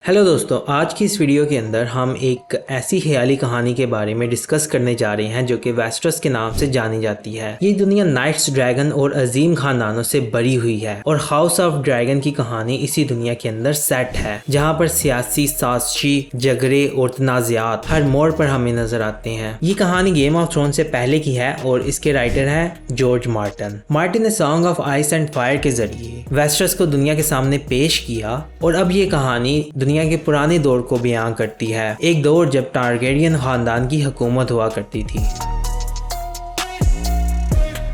Hello दोस्तों, आज की इस वीडियो के अंदर हम एक ऐसी ख्याली कहानी के बारे में डिस्कस करने जा रहे हैं जो कि वेस्टर्स के नाम से जानी जाती है। ये दुनिया नाइट्स, ड्रैगन और अजीम खानदानों से भरी हुई है और हाउस ऑफ ड्रैगन की कहानी इसी दुनिया के अंदर सेट है, जहाँ पर सियासी, साजिशी, झगड़े और तनाज़ात हर मोड़ पर हमें नजर आते हैं। ये कहानी गेम ऑफ थ्रोन से पहले की है और इसके राइटर है जॉर्ज मार्टिन। मार्टिन ने song of ice and fire के जरिए वेस्टर्स को दुनिया के सामने पेश किया और अब ये कहानी दुनिया के पुराने दौर को बयां करती है, एक दौर जब टारगेरियन खानदान की हुकूमत हुआ करती थी।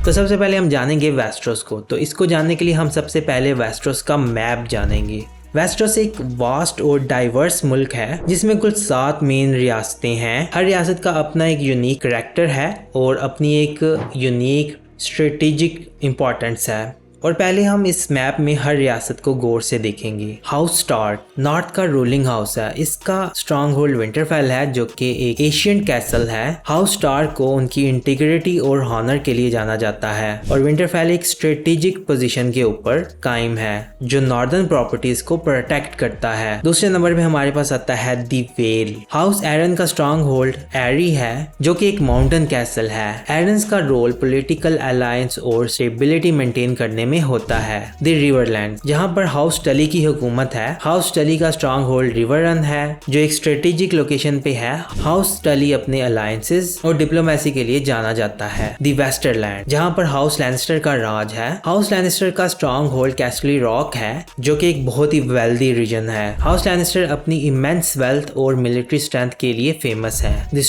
तो सबसे पहले हम जानेंगे वेस्टरोस को। तो इसको जानने के लिए हम सबसे पहले वेस्टरोस का मैप जानेंगे। वेस्टरोस एक वास्ट और डाइवर्स मुल्क है जिसमें कुल 7 मेन रियासतें हैं। हर रियासत का अपना एक यूनिक करैक्टर है और अपनी एक यूनिक स्ट्रेटेजिक इम्पोर्टेंस है। और पहले हम इस मैप में हर रियासत को गौर से देखेंगे। हाउस स्टार्क नॉर्थ का रूलिंग हाउस है। इसका स्ट्रॉन्ग होल्ड विंटरफेल है जो कि एक एशियंट कैसल है। हाउस स्टार्क को उनकी इंटीग्रिटी और हॉनर के लिए जाना जाता है और विंटरफेल एक स्ट्रेटेजिक पोजीशन के ऊपर कायम है जो नॉर्दर्न प्रॉपर्टीज को प्रोटेक्ट करता है। दूसरे नंबर पे हमारे पास आता है दी वेल। हाउस एरन का स्ट्रॉन्ग होल्ड एरी है जो कि एक माउंटेन कैसल है। एरन्स का रोल पॉलिटिकल अलायंस और स्टेबिलिटी मेंटेन करने में होता है। द रिवरलैंड जहां पर हाउस टली की हुकूमत है। हाउस टली का स्ट्रॉन्ग होल्ड रिवर रन है जो एक स्ट्रेटेजिक लोकेशन पे है। हाउस टली अपने अलायंसेस और डिप्लोमेसी के लिए जाना जाता है। द वेस्टरलैंड जहां पर हाउस लैनिस्टर का राज है। हाउस लैनिस्टर का स्ट्रॉन्ग होल्ड कैस्टली रॉक है जो कि एक बहुत ही वेल्दी रीजन है। हाउस लैनिस्टर अपनी इमेंस वेल्थ और मिलिट्री स्ट्रेंथ के लिए फेमस है। द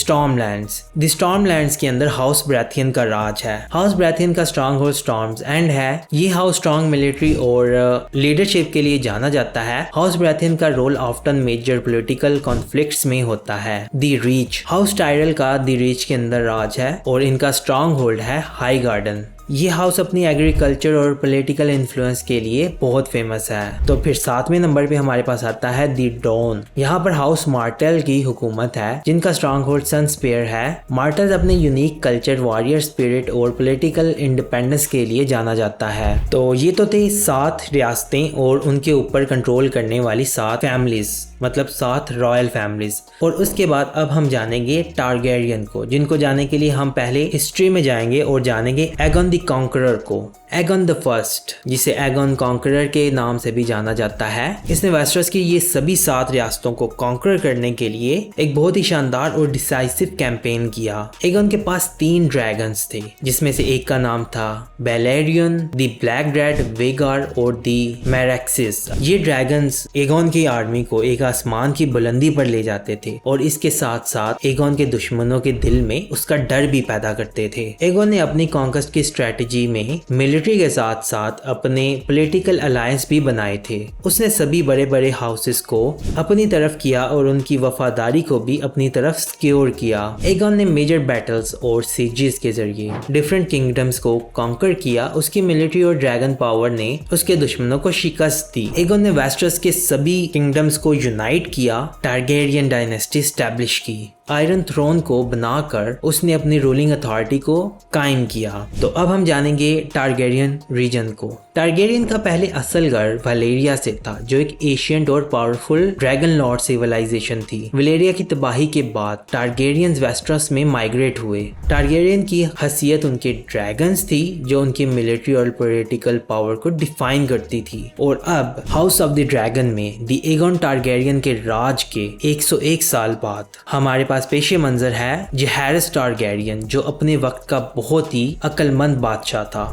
स्टॉर्मलैंड्स के अंदर हाउस ब्राथियन का राज है। हाउस ब्राथियन का स्ट्रॉन्ग होल्ड स्टॉर्म्स एंड है। ये हाउस स्ट्रॉन्ग मिलिट्री और लीडरशिप के लिए जाना जाता है। हाउस ब्राथियन का role often major political conflicts में होता है। दी रीच हाउस टायरल का दी रीच के अंदर राज है और इनका स्ट्रॉन्ग होल्ड है हाई गार्डन। ये हाउस अपनी एग्रीकल्चर और पॉलिटिकल इन्फ्लुएंस के लिए बहुत फेमस है। तो फिर 7वें नंबर पे हमारे पास आता है दी डॉन। यहाँ पर हाउस मार्टेल की हुकूमत है जिनका स्ट्रॉन्ग होल्ड सन स्पेयर है। मार्टेल अपने यूनिक कल्चर, वॉरियर स्पिरिट और पॉलिटिकल इंडिपेंडेंस के लिए जाना जाता है। तो ये तो थे 7 रियासतें और उनके ऊपर कंट्रोल करने वाली 7 फैमिलीज, मतलब 7 रॉयल फैमिलीज। और उसके बाद अब हम जानेंगे टारगेरियन को, जिनको जानने के लिए हम पहले हिस्ट्री में जाएंगे और जानेंगे एगन द कॉन्करर को। एगन द फर्स्ट, जिसे एगन कॉन्करर के नाम से भी जाना जाता है, इसने वेस्टर्स की ये सभी 7 रियासतों को कॉन्कर करने के लिए एक बहुत ही शानदार और डिसाइसिव कैंपेन किया। एगन के पास 3 ड्रैगन्स थे जिसमें से एक का नाम था बेलेरियन, द ब्लैक ड्रैड, वेगार और द मैरेक्सिस। ये ड्रैगन्स एगन की आर्मी को एक आसमान की बुलंदी पर ले जाते थे और इसके साथ साथ एगन के दुश्मनों के दिल में उसका डर भी पैदा करते थे। एगन ने अपनी कॉन्क्वेस्ट की स्ट्रेटजी में मिलिट्री के साथ साथ अपने पॉलिटिकल अलायंस भी बनाए थे। उसने सभी बड़े बड़े हाउसेस को अपनी तरफ किया और उनकी वफादारी को भी अपनी तरफ सिक्योर किया। एगन ने मेजर बैटल्स और सीजेस के जरिए डिफरेंट किंगडम्स को कॉन्कर किया। उसकी मिलिट्री और ड्रैगन पावर ने उसके दुश्मनों को शिकस्त दी। एगन ने वेस्टर्स के सभी किंगडम्स को यूनाइट किया, टारगेरियन डायनेस्टी स्टैब्लिश की। आयरन थ्रोन को बनाकर उसने अपनी रूलिंग अथॉरिटी को कायम किया। तो अब हम जानेंगे टारगेरियन रीजन को। टारगेरियन का पहले असल घर वलेरिया से था जो एक एशियंट और पावरफुल ड्रैगन लॉर्ड सिविलाइजेशन थी। वलेरिया की तबाही के बाद टारगेरियंस वेस्टरस में माइग्रेट हुए। टारगेरियन की हैसियत उनके ड्रैगन्स थी जो उनकी मिलिट्री और पॉलिटिकल पावर को डिफाइन करती थी। और अब हाउस ऑफ द ड्रैगन में द एगन टारगेरियन के राज के 101 साल बाद हमारे पास पेशे मंजर है जहेरस टारगेरियन, जो अपने वक्त का बहुत ही अक्लमंद बादशाह था।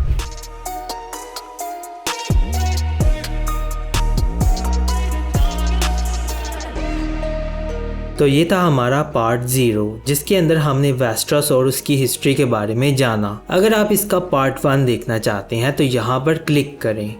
तो ये था हमारा पार्ट 0 जिसके अंदर हमने वेस्टरस और उसकी हिस्ट्री के बारे में जाना। अगर आप इसका पार्ट 1 देखना चाहते हैं तो यहाँ पर क्लिक करें।